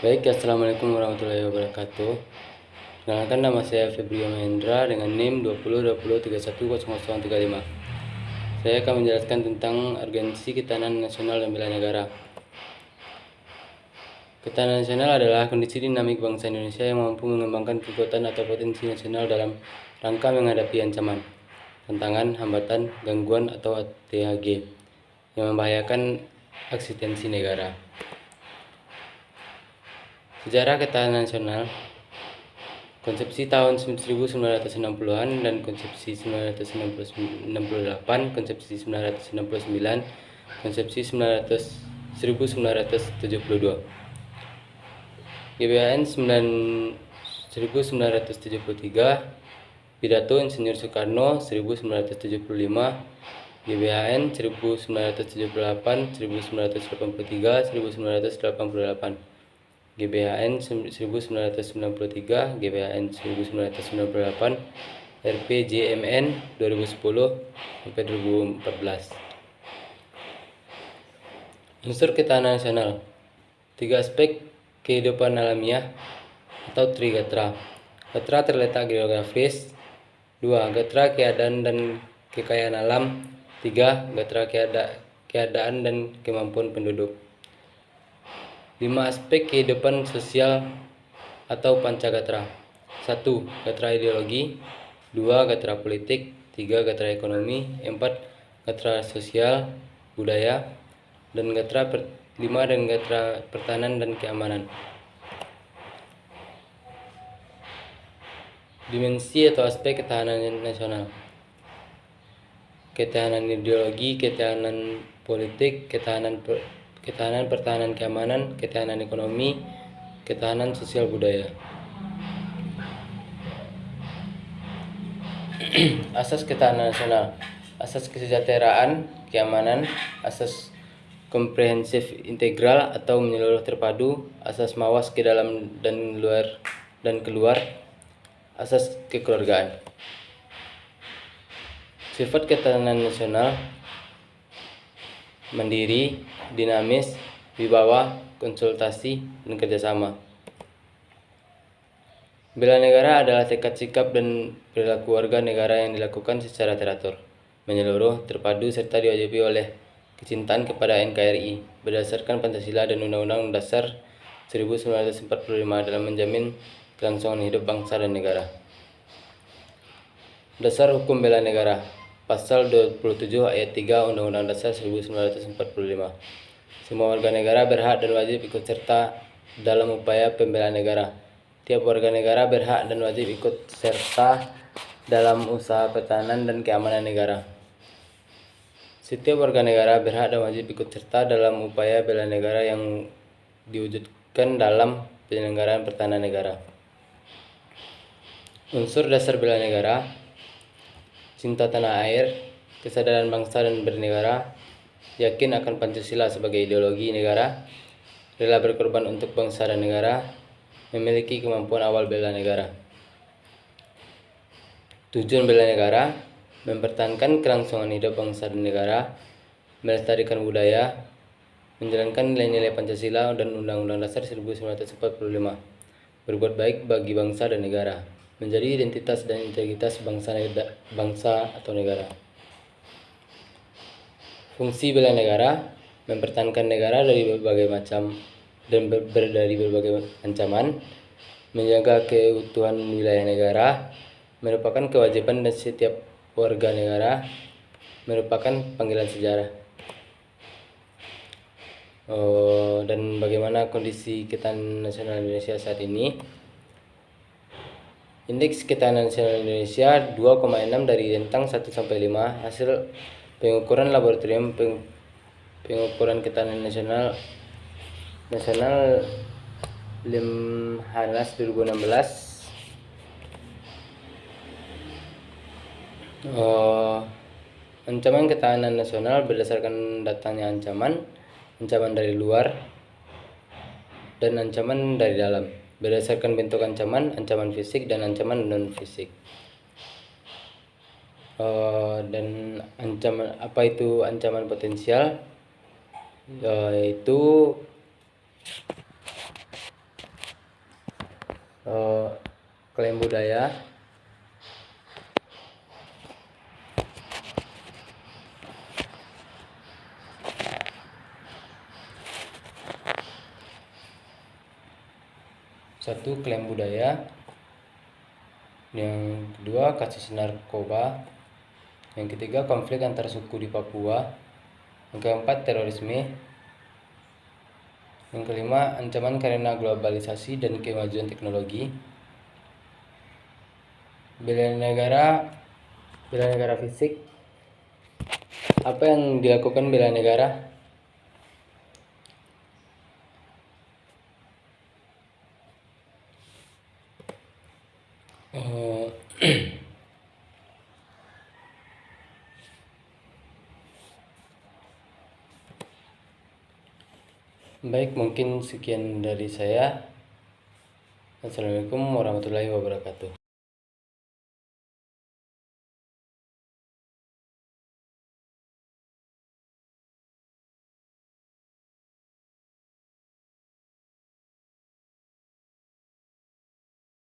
Baik, assalamualaikum warahmatullahi wabarakatuh. Perkenalkan, nama saya Febrio Mahendra dengan NIM 2020310035. Saya akan menjelaskan tentang urgensi ketahanan nasional dan bela negara. Ketahanan nasional adalah kondisi dinamik bangsa Indonesia yang mampu mengembangkan kekuatan atau potensi nasional dalam rangka menghadapi ancaman, tantangan, hambatan, gangguan, atau THG yang membahayakan eksistensi negara. Sejarah ketahanan nasional. Konsepsi tahun 1960-an dan konsepsi 1968, konsepsi 1969, konsepsi 1972. GBHN 1973, Pidato Insinyur Soekarno 1975, GBHN 1978, 1983, 1988. GBHN 1993, GBHN 1998, RPJMN 2010 sampai 2014. Unsur ketahanan nasional. 3 aspek kehidupan alamiah atau Trigatra. Gatra terletak geografis. 2. Gatra keadaan dan kekayaan alam. 3. Gatra keadaan dan kemampuan penduduk. 5 aspek kehidupan sosial atau Pancagatra. 1. Gatra ideologi. 2. Gatra politik. 3. Gatra ekonomi. 4. Gatra sosial, budaya. Dan 5 dan gatra pertahanan dan keamanan. Dimensi atau aspek ketahanan nasional. Ketahanan ideologi, ketahanan politik, ketahanan pertahanan keamanan, ketahanan ekonomi, ketahanan sosial budaya. Asas ketahanan nasional. Asas kesejahteraan, keamanan, asas komprehensif integral atau menyeluruh terpadu, asas mawas ke dalam dan keluar, asas kekeluargaan. Sifat ketahanan nasional: mandiri, dinamis, wibawa, konsultasi, dan kerjasama. Bela negara adalah tekad sikap dan perilaku warga negara yang dilakukan secara teratur, menyeluruh, terpadu, serta diwajibi oleh kecintaan kepada NKRI berdasarkan Pancasila dan Undang-Undang Dasar 1945 dalam menjamin kelangsungan hidup bangsa dan negara. Dasar Hukum Bela Negara. Pasal 27 ayat 3 Undang-Undang Dasar 1945. Semua warga negara berhak dan wajib ikut serta dalam upaya pembelaan negara. Tiap warga negara berhak dan wajib ikut serta dalam usaha pertahanan dan keamanan negara. Setiap warga negara berhak dan wajib ikut serta dalam upaya bela negara yang diwujudkan dalam penyelenggaraan pertahanan negara. Unsur dasar bela negara: cinta tanah air, kesadaran bangsa dan bernegara, yakin akan Pancasila sebagai ideologi negara, rela berkorban untuk bangsa dan negara, memiliki kemampuan awal bela negara. Tujuan bela negara: mempertahankan kelangsungan hidup bangsa dan negara, melestarikan budaya, menjalankan nilai-nilai Pancasila dan Undang-Undang Dasar 1945, berbuat baik bagi bangsa dan negara, menjadi identitas dan integritas bangsa atau negara. Fungsi bela negara: mempertahankan negara dari berbagai macam dan dari berbagai ancaman, menjaga keutuhan wilayah negara, merupakan kewajiban dan setiap warga negara, merupakan panggilan sejarah. Dan bagaimana kondisi ketahanan nasional Indonesia saat ini? Indeks ketahanan nasional Indonesia 2,6 dari rentang 1 sampai 5. Hasil pengukuran laboratorium pengukuran ketahanan nasional Lemhanas 2016. Ancaman ketahanan nasional berdasarkan datanya ancaman dari luar dan ancaman dari dalam, berdasarkan bentuk ancaman fisik dan ancaman non fisik. Dan ancaman, apa itu ancaman potensial? Yaitu klaim budaya. Satu, klaim budaya. Yang kedua, kasus narkoba. Yang ketiga, konflik antar suku di Papua. Yang keempat, terorisme. Yang kelima, ancaman karena globalisasi dan kemajuan teknologi. Bela negara fisik. Apa yang dilakukan bela negara? Baik, mungkin sekian dari saya. Assalamualaikum warahmatullahi wabarakatuh.